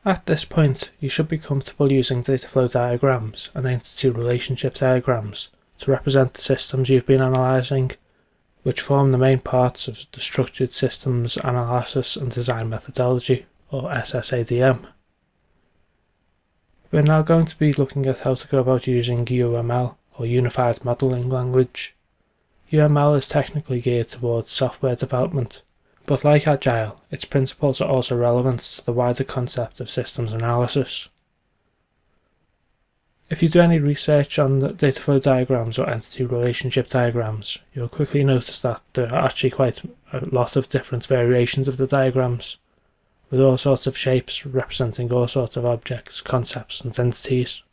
At this point, you should be comfortable using data flow diagrams and entity relationship diagrams to represent the systems you've been analysing, which form the main parts of the Structured Systems Analysis and Design Methodology, or SSADM. We're now going to be looking at how to go about using UML, or Unified Modelling Language. UML is technically geared towards software development, but like Agile, its principles are also relevant to the wider concept of systems analysis. If you do any research on the data flow diagrams or entity relationship diagrams, you'll quickly notice that there are actually quite a lot of different variations of the diagrams, with all sorts of shapes representing all sorts of objects, concepts and entities.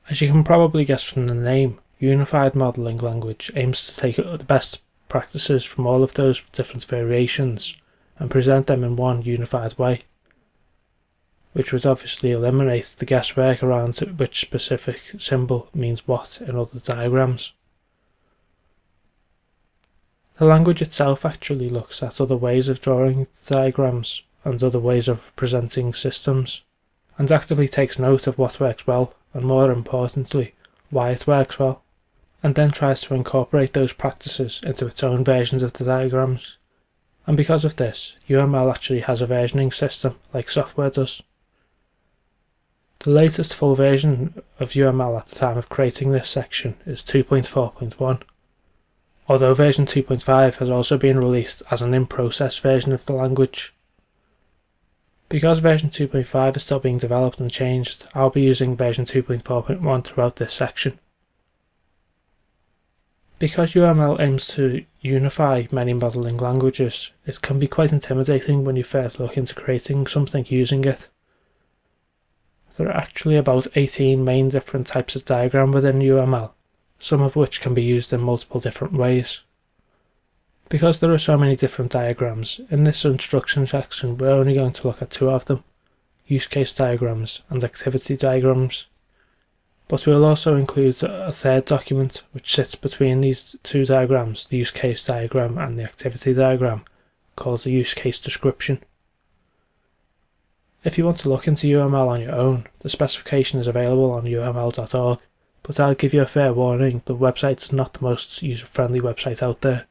As you can probably guess from the name, Unified Modelling Language aims to take the best practices from all of those different variations and present them in one unified way, which would obviously eliminate the guesswork around which specific symbol means what in other diagrams. The language itself actually looks at other ways of drawing the diagrams and other ways of presenting systems, and actively takes note of what works well, and more importantly, why it works well, and then tries to incorporate those practices into its own versions of the diagrams. And because of this, UML actually has a versioning system like software does. The latest full version of UML at the time of creating this section is 2.4.1, although version 2.5 has also been released as an in-process version of the language. Because version 2.5 is still being developed and changed, I'll be using version 2.4.1 throughout this section. Because UML aims to unify many modelling languages, it can be quite intimidating when you first look into creating something using it. There are actually about 18 main different types of diagram within UML, some of which can be used in multiple different ways. Because there are so many different diagrams, in this instruction section we're only going to look at two of them, use case diagrams and activity diagrams. But we'll also include a third document which sits between these two diagrams, the use case diagram and the activity diagram, called the use case description. If you want to look into UML on your own, the specification is available on uml.org, but I'll give you a fair warning, the website's not the most user-friendly website out there.